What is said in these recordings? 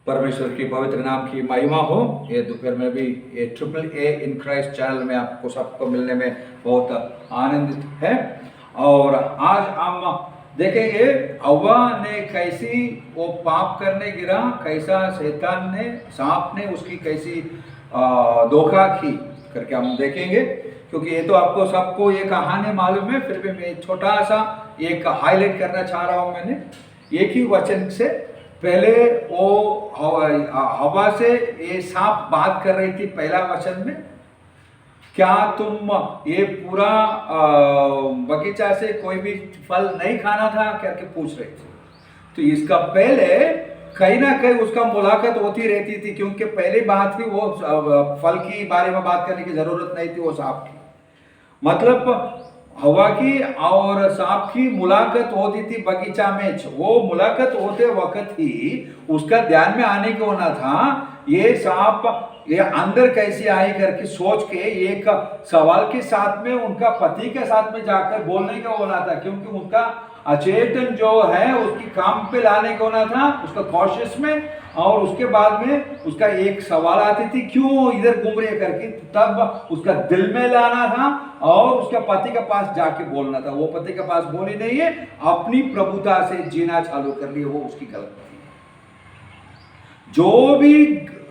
परमेश्वर की पवित्र नाम की महिमा हो। ये दोपहर में भी ये triple A in Christ channel में आपको सबको मिलने में बहुत आनंदित है। और आज हम देखेंगे हव्वा ने कैसी वो पाप करने गिरा, कैसा शैतान ने, सांप ने उसकी कैसी धोखा की करके हम देखेंगे। क्योंकि ये तो आपको सबको ये कहानी मालूम है, फिर भी मैं छोटा सा एक हाईलाइट करना चाह रहा हूँ। मैंने एक ही वचन से पहले वो हवा से ये सांप बात कर रही थी पहला वचन में, क्या तुम ये पूरा बगीचा से कोई भी फल नहीं खाना था करके पूछ रही थी। तो इसका पहले कहीं ना कहीं उसका मुलाकात होती रहती थी, क्योंकि पहली बात थी वो फल की बारे में बात करने की जरूरत नहीं थी वो सांप की। मतलब हवा की और सांप की मुलाकात होती थी बगीचा में। वो मुलाकात होते वक्त ही उसका ध्यान में आने को होना था ये सांप ये अंदर कैसे आई करके सोच के एक सवाल के साथ में उनका पति के साथ में जाकर बोलने का होना था, क्योंकि उनका अचेतन जो है उसकी काम पे लाने को होना था उसका कॉशियस में। और उसके बाद में उसका एक सवाल आती थी क्यों इधर घूम रहे करके, तब उसका दिल में लाना था और उसका पति के पास जाके बोलना था। वो पति के पास बोली नहीं है, अपनी प्रभुता से जीना चालू कर लिए, वो उसकी गलती थी। जो भी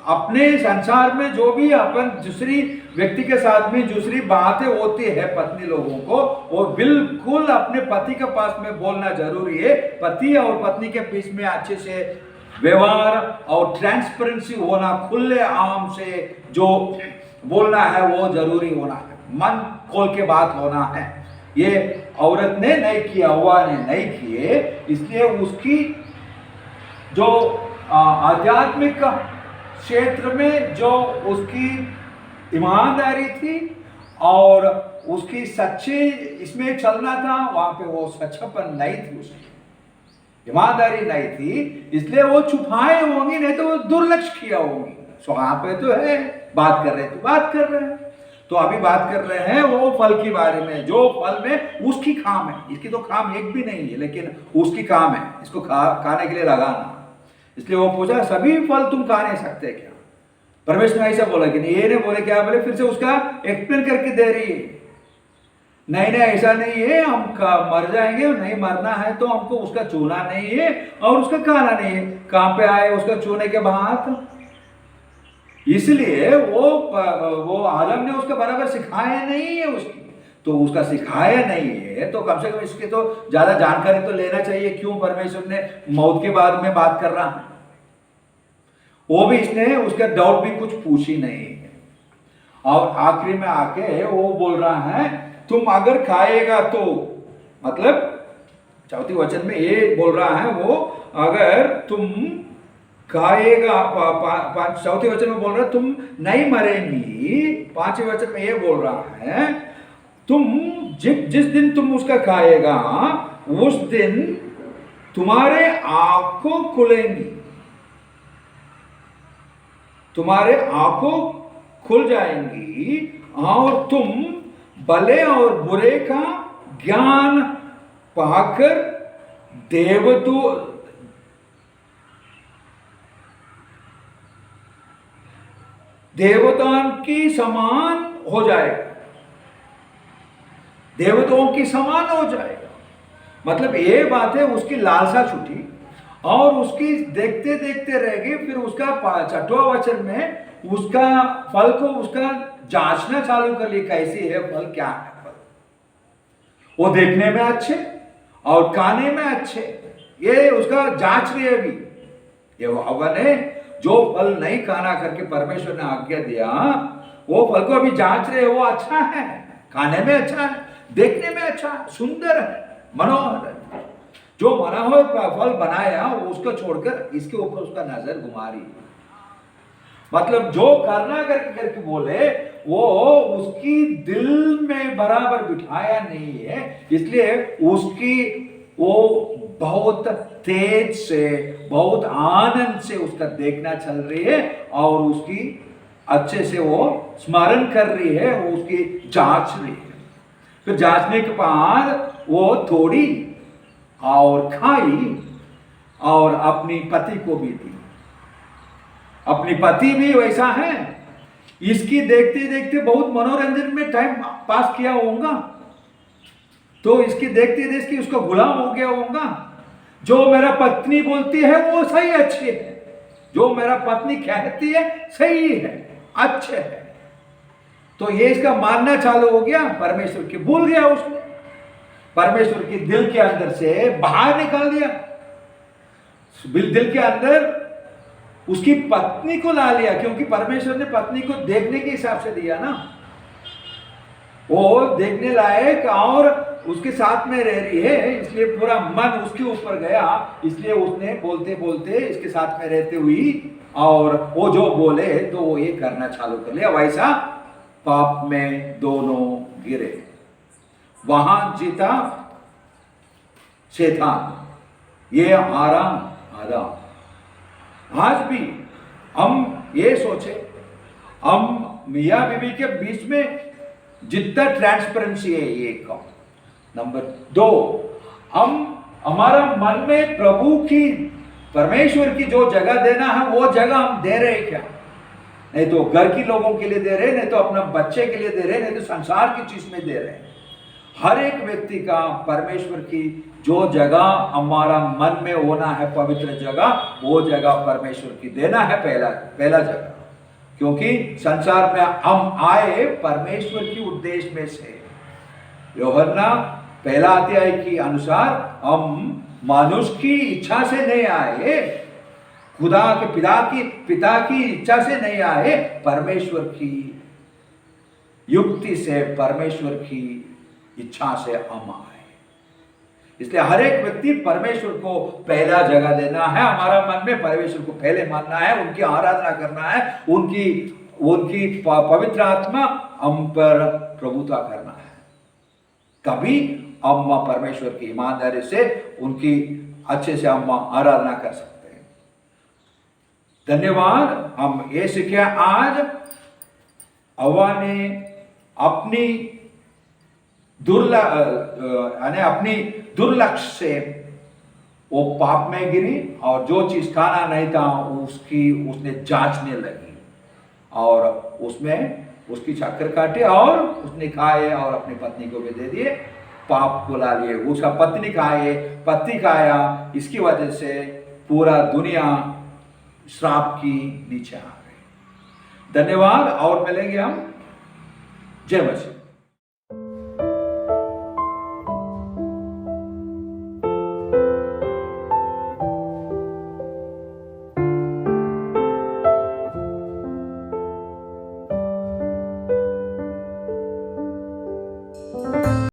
अपने संसार में जो भी अपन दूसरी व्यक्ति के साथ में दूसरी बातें होती है पत्नी लोगों को, वो बिल्कुल अपने पति के पास में बोलना जरूरी है। पति और पत्नी के बीच में अच्छे से व्यवहार और ट्रांसपेरेंसी होना, खुले आम से जो बोलना है वो जरूरी होना है, मन खोल के बात होना है। ये औरत ने नहीं किया, हव्वा ने नहीं किए, इसलिए उसकी जो आध्यात्मिक क्षेत्र में जो उसकी ईमानदारी थी और उसकी सच्ची इसमें चलना था, वहां पे वो सच्चापन नहीं थी, उसकी ईमानदारी नहीं थी, इसलिए वो छुपाए होंगी, नहीं तो वो दुर्लक्ष्य किया होंगी। सो वहां पे तो है बात कर रहे हैं, तो बात कर रहे हैं। तो अभी बात कर रहे हैं वो फल के बारे में, जो फल में उसकी काम है। इसकी तो काम एक भी नहीं है, लेकिन उसकी काम है इसको खाने के लिए लगाना। इसलिए वो पूछा सभी फल तुम खा नहीं सकते क्या? परमेश्वर ने ऐसा बोला कि नहीं, ये नहीं बोले क्या बोले, फिर से उसका एक्सप्लेन करके दे रही है। नहीं नहीं ऐसा नहीं है, हम मर जाएंगे, नहीं मरना है तो हमको उसका चूना नहीं है और उसका खाना नहीं है। कहां पे आए उसका चूने के बाद? इसलिए वो आदम ने उसका बराबर सिखाया नहीं है उसकी, तो उसका सिखाया नहीं है तो कम से कम इसकी तो ज्यादा जानकारी तो लेना चाहिए। क्यों परमेश्वर ने मौत के बाद में बात कर रहा है, वो भी इसने उसका डाउट भी कुछ पूछी नहीं है। और आखिरी में आके वो बोल रहा है तुम अगर खाएगा तो, मतलब चौथी वचन में ये बोल रहा है वो अगर तुम खाएगा, चौथे वचन में बोल रहा है तुम नहीं मरेंगी। पांचवें वचन में ये बोल रहा है तुम जिस दिन तुम उसका खाएगा उस दिन तुम्हारे आंखों खुलेंगी, तुम्हारे आंखों खुल जाएंगी और तुम भले और बुरे का ज्ञान पाकर देवताओं की समान हो जाएगा, देवताओं की समान हो जाएगा। मतलब ये बात है उसकी लालसा छूटी और उसकी देखते देखते रह गई। फिर उसका छठवां वचन में उसका फल को उसका जांचना चालू कर लिया, कैसी है फल, क्या है फल। वो देखने में अच्छे और खाने में अच्छे, ये उसका जांच रही है अभी। ये हव्वा ने जो फल नहीं खाना करके परमेश्वर ने आज्ञा दिया, वो फल को अभी जांच रहे, वो अच्छा है, खाने में अच्छा है, देखने में अच्छा है, सुंदर है, मनोहर है। जो मनोहर फल बनाया उसको छोड़कर इसके ऊपर उसका नजर घुमा रही है। मतलब जो करना करके बोले वो उसकी दिल में बराबर बिठाया नहीं है, इसलिए उसकी वो बहुत तेज से बहुत आनंद से उसका देखना चल रही है और उसकी अच्छे से वो स्मरण कर रही है, वो उसकी जांच रही है। फिर जांचने के बाद वो थोड़ी और खाई और अपनी पति को भी दी। अपनी पति भी वैसा है, इसकी देखते देखते बहुत मनोरंजन में टाइम पास किया होगा, तो इसकी देखते देखते उसका गुलाम हो गया होगा। जो मेरा पत्नी बोलती है वो सही अच्छी है, जो मेरा पत्नी कहती है सही है, अच्छे है, तो ये इसका मानना चालू हो गया। परमेश्वर की भूल गया, उसने परमेश्वर की दिल के अंदर से बाहर निकाल दिया, दिल के अंदर उसकी पत्नी को ला लिया, क्योंकि परमेश्वर ने पत्नी को देखने के हिसाब से दिया ना, वो देखने लायक और उसके साथ में रह रही है, इसलिए पूरा मन उसके ऊपर गया, इसलिए उसने बोलते बोलते इसके साथ में रहते हुई और वो जो बोले तो वो ये करना चालू कर लिया। वैसा पाप में दोनों गिरे, वहां जीता शैतान, ये आराम आराम। आज भी हम ये सोचे, हम मियाँ बीवी के बीच में जितना ट्रांसपेरेंसी है ये कम। नंबर 2, हमारा मन में प्रभु की, परमेश्वर की जो जगह देना है वो जगह हम दे रहे क्या? नहीं तो घर के लोगों के लिए दे रहे, नहीं तो अपना बच्चे के लिए दे रहे, नहीं तो संसार की चीज में दे रहे। हर एक व्यक्ति का परमेश्वर की जो जगह हमारा मन में होना है, पवित्र जगह, वो जगह परमेश्वर की देना है पहला जगह। क्योंकि संसार में हम आए परमेश्वर की उद्देश्य में से। यूहन्ना पहला अध्याय के अनुसार हम मनुष्य की इच्छा से नहीं आए, खुदा के पिता की इच्छा से नहीं आए, परमेश्वर की युक्ति से, परमेश्वर की इच्छा से हम आए। इसलिए हर एक व्यक्ति परमेश्वर को पहला जगह देना है, हमारा मन में परमेश्वर को पहले मानना है, उनकी आराधना करना है, उनकी पवित्र आत्मा हम पर प्रभुता करना है। कभी हम परमेश्वर की ईमानदारी से उनकी अच्छे से हम आराधना कर सकते हैं। धन्यवाद। हम ये सीखे आज, हव्वा ने अपनी अपनी दुर्लक्ष्य से वो पाप में गिरी और जो चीज खाना नहीं था उसने जांचने लगी और उसमें उसकी चक्कर काटे और उसने खाए और अपनी पत्नी को भी दे दिए, पाप को ला लिए। उसका पत्नी खाया, इसकी वजह से पूरा दुनिया श्राप की नीचे आ गई। धन्यवाद और मिलेंगे हम। जय मसीह।